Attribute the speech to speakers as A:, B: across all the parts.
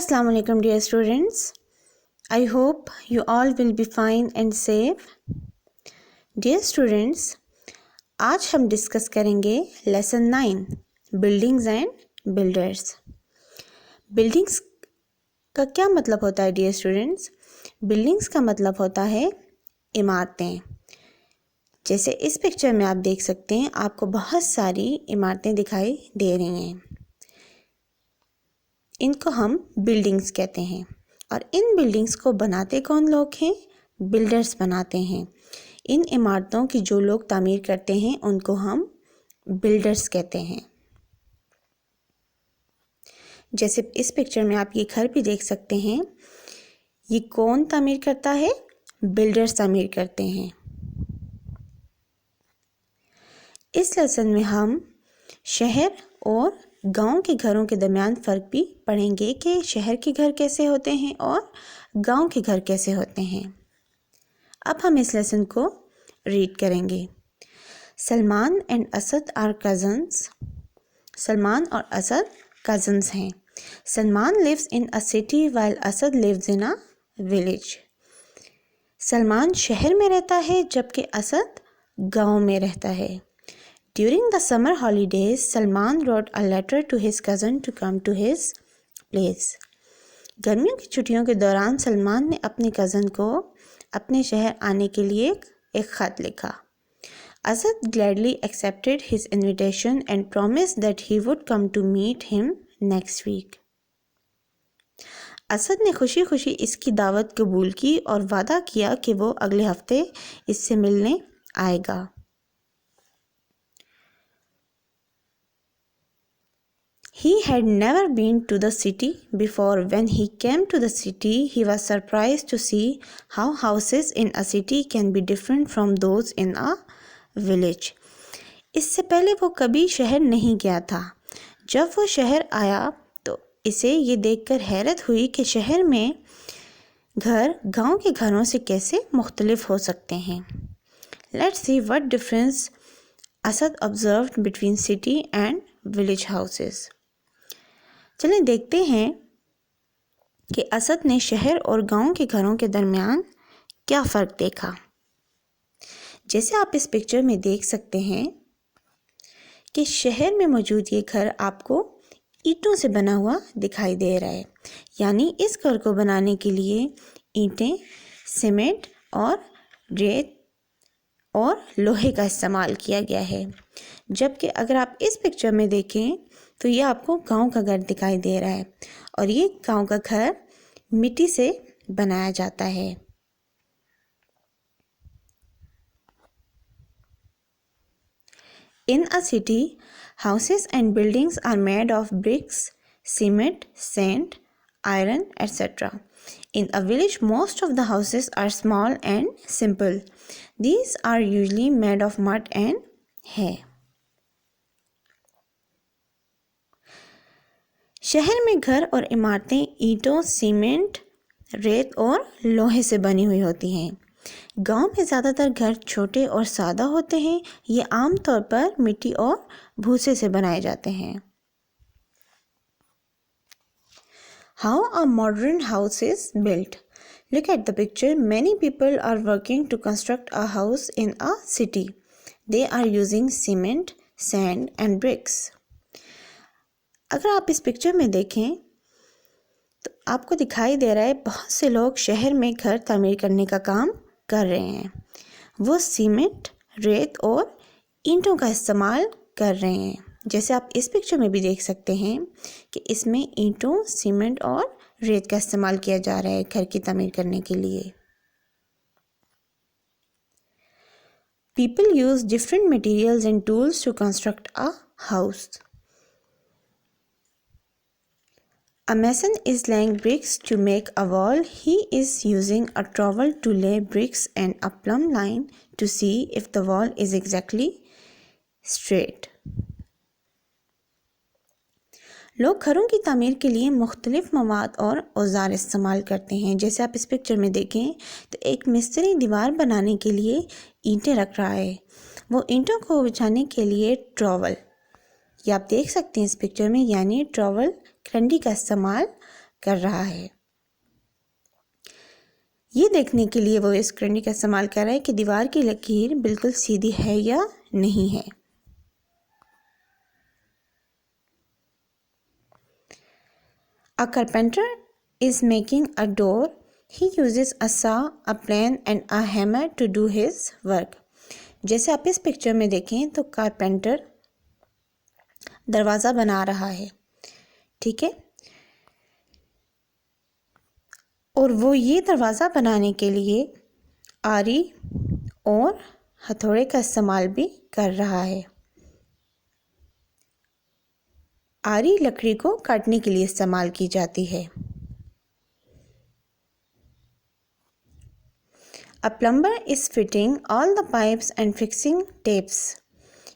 A: Assalamu alaikum dear students. I hope you all will be fine and safe. Dear students, आज हम discuss करेंगे lesson 9 buildings and builders. Buildings का क्या मतलब होता है डियर स्टूडेंट्स? बिल्डिंग्स का मतलब होता है इमारतें। जैसे इस पिक्चर में आप देख सकते हैं, आपको बहुत सारी इमारतें दिखाई दे रही हैं। इनको हम बिल्डिंग्स कहते हैं और इन बिल्डिंग्स को बनाते कौन लोग हैं? बिल्डर्स बनाते हैं। इन इमारतों की जो लोग तामीर करते हैं उनको हम बिल्डर्स कहते हैं। जैसे इस पिक्चर में आप ये घर भी देख सकते हैं, ये कौन तामीर करता है? बिल्डर्स तामीर करते हैं। इस लेसन में हम शहर और गांव के घरों के दरमियान फ़र्क भी पढ़ेंगे कि शहर के घर कैसे होते हैं और गांव के घर कैसे होते हैं। अब हम इस लेसन को रीड करेंगे। Salman and Asad are cousins. Salman और असद कज़न्स हैं। Salman lives in a city while Asad lives in a village. Salman शहर में रहता है जबकि असद गांव में रहता है। During the summer holidays, Salman wrote a letter to his cousin to come to his place. गर्मियों की छुट्टियों के दौरान सलमान ने अपने कज़न को अपने शहर आने के लिए एक ख़त लिखा। Asad gladly accepted his invitation and promised that he would come to meet him next week. Asad ने खुशी खुशी इसकी दावत कबूल की और वादा किया कि वो अगले हफ्ते इससे मिलने आएगा। He had never been to the city before. When he came to the city, he was surprised to see how houses in a city can be different from those in a village. इससे पहले वो कभी शहर नहीं गया था। जब वो शहर आया तो इसे ये देखकर हैरत हुई कि शहर में घर गांव के घरों से कैसे मुख्तलिफ हो सकते हैं। Let's see what difference Asad observed between city and village houses. चलें देखते हैं कि असद ने शहर और गांव के घरों के दरमियान क्या फ़र्क देखा। जैसे आप इस पिक्चर में देख सकते हैं कि शहर में मौजूद ये घर आपको ईंटों से बना हुआ दिखाई दे रहा है, यानी इस घर को बनाने के लिए ईंटें, सीमेंट और रेत और लोहे का इस्तेमाल किया गया है। जबकि अगर आप इस पिक्चर में देखें तो ये आपको गांव का घर दिखाई दे रहा है और ये गांव का घर मिट्टी से बनाया जाता है। In a city, houses and buildings are made of bricks, cement, sand, iron, etc. In a village, most of the houses are small and simple. These are usually made of mud and hay. शहर में घर और इमारतें ईंटों, cement, रेत और लोहे से बनी हुई होती हैं। गांव में ज़्यादातर घर छोटे और सादा होते हैं। ये आमतौर पर मिट्टी और भूसे से बनाए जाते हैं। How a modern house is built. Look at the picture. Many people are working to construct a house in a city. They are using cement, sand and bricks. अगर आप इस पिक्चर में देखें तो आपको दिखाई दे रहा है बहुत से लोग शहर में घर तामीर करने का काम कर रहे हैं। वो सीमेंट, रेत और ईंटों का इस्तेमाल कर रहे हैं। जैसे आप इस पिक्चर में भी देख सकते हैं कि इसमें ईंटों, सीमेंट और रेत का इस्तेमाल किया जा रहा है घर की तामीर करने के लिए। People use different materials and tools to construct a house. A mason is laying bricks to make a wall. He is using a trowel to lay bricks and a plumb line to see if the wall is exactly straight. लोग घरों की तामीर के लिए मुख्तलिफ मवाद और औजार इस्तेमाल करते हैं। जैसे आप इस पिक्चर में देखें तो एक मिस्त्री दीवार बनाने के लिए ईंटें रख रहा है। वो ईंटों को बिछाने के लिए ट्रॉवल, ये आप देख सकते हैं इस पिक्चर में, यानी ट्रॉवल डंडी का इस्तेमाल कर रहा है। ये देखने के लिए वो इस स्क्रूनी का इस्तेमाल कर रहा है कि दीवार की लकीर बिल्कुल सीधी है या नहीं है। A carpenter is making a door. He uses a saw, a plane and a hammer to do his work. जैसे आप इस पिक्चर में देखें तो कारपेंटर दरवाज़ा बना रहा है, ठीक है, और वो ये दरवाज़ा बनाने के लिए आरी और हथौड़े का इस्तेमाल भी कर रहा है। आरी लकड़ी को काटने के लिए इस्तेमाल की जाती है। A plumber is fitting all the pipes and fixing tapes.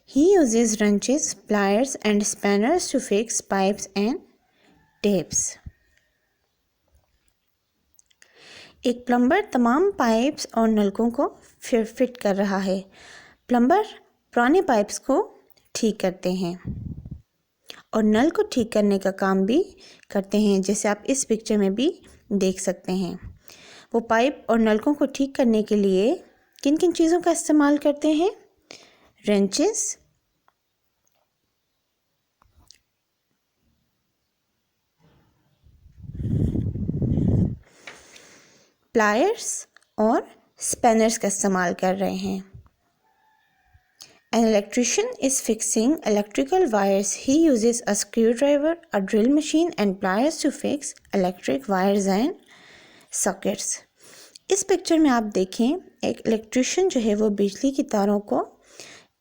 A: He uses wrenches, pliers and spanners to fix pipes and tapes. एक प्लम्बर तमाम पाइप्स और नलकों को फिट कर रहा है। प्लम्बर पुराने पाइप्स को ठीक करते हैं और नल को ठीक करने का काम भी करते हैं, जैसे आप इस पिक्चर में भी देख सकते हैं। वो पाइप और नलकों को ठीक करने के लिए किन किन चीज़ों का इस्तेमाल करते हैं? रेंचेस, प्लायर्स और स्पैनर्स का इस्तेमाल कर रहे हैं। An electrician is fixing electrical wires. He uses a screwdriver, a drill machine and pliers to fix electric wires and sockets. इस पिक्चर में आप देखें एक इलेक्ट्रिशियन जो है वो बिजली की तारों को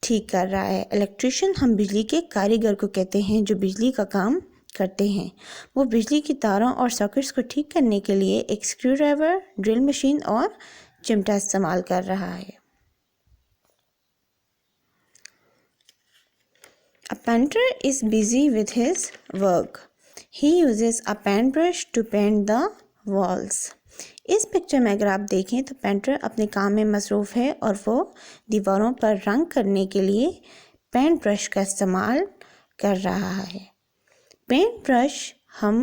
A: ठीक कर रहा है। इलेक्ट्रिशियन हम बिजली के कारीगर को कहते हैं जो बिजली का काम करते हैं। वो बिजली की तारों और सॉकेट्स को ठीक करने के लिए एक स्क्रूड्राइवर, ड्रिल मशीन और चिमटा इस्तेमाल कर रहा है। A painter is busy with his work. He uses a paintbrush to paint the walls. इस पिक्चर में अगर आप देखें तो पेंटर अपने काम में मसरूफ़ है और वो दीवारों पर रंग करने के लिए पेंट ब्रश का इस्तेमाल कर रहा है। पेंट ब्रश हम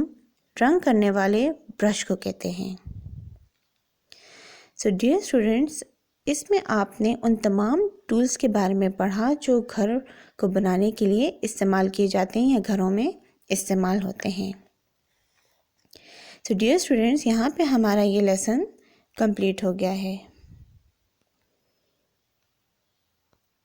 A: रंग करने वाले ब्रश को कहते हैं। सो डियर स्टूडेंट्स, इसमें आपने उन तमाम टूल्स के बारे में पढ़ा जो घर को बनाने के लिए इस्तेमाल किए जाते हैं या घरों में इस्तेमाल होते हैं। सो डियर स्टूडेंट्स, यहाँ पे हमारा ये लेसन कंप्लीट हो गया है।